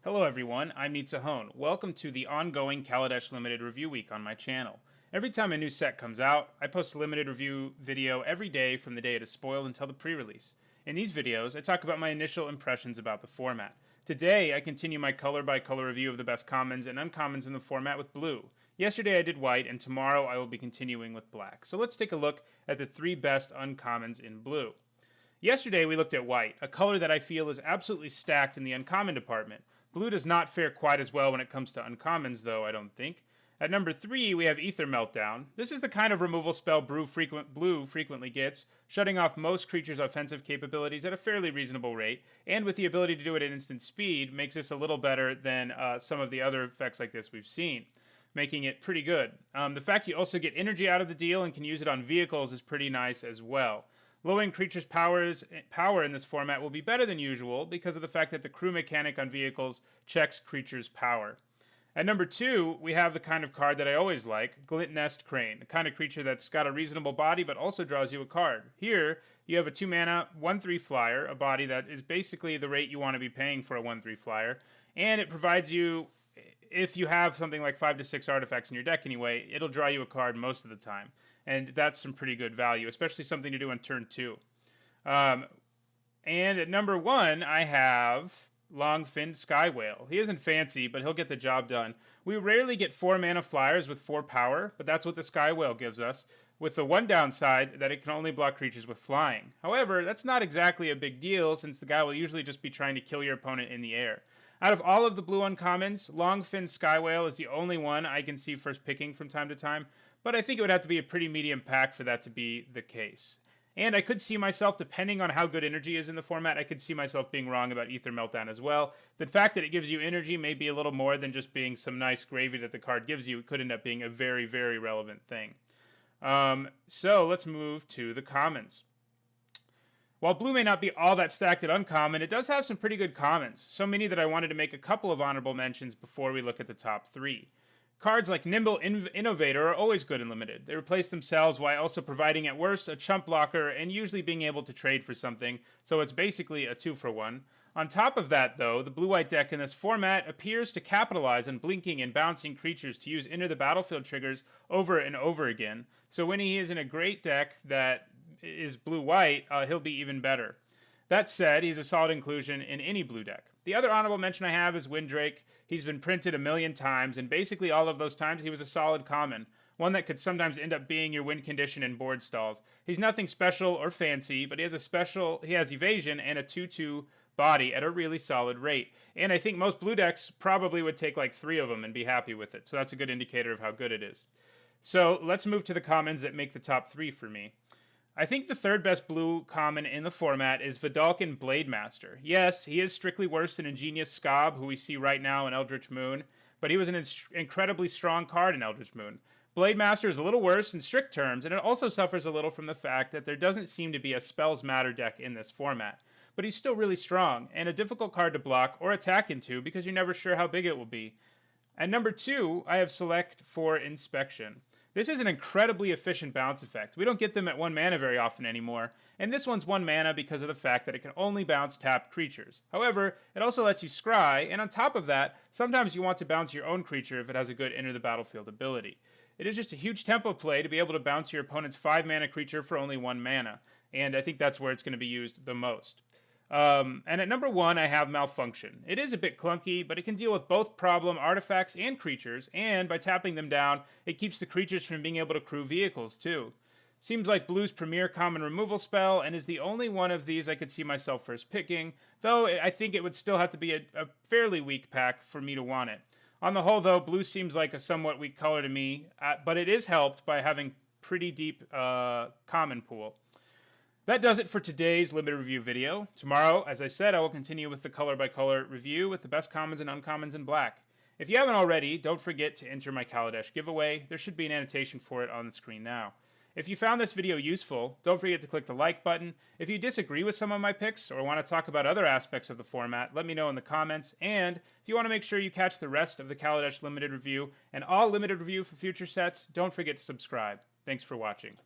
Hello everyone, I'm Nitsahone. Welcome to the ongoing Kaladesh Limited Review Week on my channel. Every time a new set comes out, I post a limited review video every day from the day it is spoiled until the pre-release. In these videos, I talk about my initial impressions about the format. Today, I continue my color-by-color review of the best commons and uncommons in the format with blue. Yesterday I did white, and tomorrow I will be continuing with black. So let's take a look at the 3 best uncommons in blue. Yesterday we looked at white, a color that I feel is absolutely stacked in the uncommon department. Blue does not fare quite as well when it comes to uncommons though, I don't think. At number 3 we have Ether Meltdown. This is the kind of removal spell blue frequently gets, shutting off most creatures' offensive capabilities at a fairly reasonable rate, and with the ability to do it at instant speed, makes this a little better than some of the other effects like this we've seen, making it pretty good. The fact you also get energy out of the deal and can use it on vehicles is pretty nice as well. Lowering creatures' power in this format will be better than usual because of the fact that the crew mechanic on vehicles checks creatures' power. At number 2, we have the kind of card that I always like, Glit Nest Crane, the kind of creature that's got a reasonable body but also draws you a card. Here, you have a 2-mana, 1/3 flyer, a body that is basically the rate you want to be paying for a 1/3 flyer, and it provides you, if you have something like 5 to 6 artifacts in your deck anyway, it'll draw you a card most of the time. And that's some pretty good value, especially something to do on turn 2. And at number 1, I have Longfin Sky Whale. He isn't fancy, but he'll get the job done. We rarely get 4-mana flyers with 4 power, but that's what the Sky Whale gives us, with the one downside that it can only block creatures with flying. However, that's not exactly a big deal, since the guy will usually just be trying to kill your opponent in the air. Out of all of the blue uncommons, Longfin Sky Whale is the only one I can see first picking from time to time, but I think it would have to be a pretty medium pack for that to be the case. And I could see myself, depending on how good energy is in the format, I could see myself being wrong about Ether Meltdown as well. The fact that it gives you energy may be a little more than just being some nice gravy that the card gives you. It could end up being a very, very relevant thing. So let's move to the commons. While blue may not be all that stacked at uncommon, it does have some pretty good commons, so many that I wanted to make a couple of honorable mentions before we look at the top 3. Cards like Nimble Innovator are always good and limited. They replace themselves while also providing at worst a chump blocker and usually being able to trade for something, so it's basically a 2-for-1. On top of that though, the blue-white deck in this format appears to capitalize on blinking and bouncing creatures to use enter the battlefield triggers over and over again, so when he is in a great deck that is blue-white, he'll be even better. That said, he's a solid inclusion in any blue deck. The other honorable mention I have is Windrake. He's been printed a million times, and basically all of those times he was a solid common, one that could sometimes end up being your win condition in board stalls. He's nothing special or fancy, but he has evasion and a 2/2 body at a really solid rate. And I think most blue decks probably would take like 3 of them and be happy with it, so that's a good indicator of how good it is. So let's move to the commons that make the top 3 for me. I think the 3rd best blue common in the format is Vidalcan Blademaster. Yes, he is strictly worse than Ingenious Scob, who we see right now in Eldritch Moon, but he was an incredibly strong card in Eldritch Moon. Blademaster is a little worse in strict terms, and it also suffers a little from the fact that there doesn't seem to be a Spells Matter deck in this format. But he's still really strong, and a difficult card to block or attack into because you're never sure how big it will be. At number 2, I have Select for Inspection. This is an incredibly efficient bounce effect. We don't get them at 1 mana very often anymore, and this one's 1 mana because of the fact that it can only bounce tapped creatures. However, it also lets you scry, and on top of that, sometimes you want to bounce your own creature if it has a good enter the battlefield ability. It is just a huge tempo play to be able to bounce your opponent's 5-mana creature for only 1 mana, and I think that's where it's going to be used the most. And at number 1, I have Malfunction. It is a bit clunky, but it can deal with both problem artifacts and creatures, and by tapping them down, it keeps the creatures from being able to crew vehicles, too. Seems like blue's premier common removal spell, and is the only one of these I could see myself first picking, though I think it would still have to be a fairly weak pack for me to want it. On the whole, though, blue seems like a somewhat weak color to me, but it is helped by having pretty deep common pool. That does it for today's limited review video. Tomorrow, as I said, I will continue with the color-by-color review with the best commons and uncommons in black. If you haven't already, don't forget to enter my Kaladesh giveaway. There should be an annotation for it on the screen now. If you found this video useful, don't forget to click the like button. If you disagree with some of my picks or want to talk about other aspects of the format, let me know in the comments. And if you want to make sure you catch the rest of the Kaladesh limited review and all limited review for future sets, don't forget to subscribe. Thanks for watching.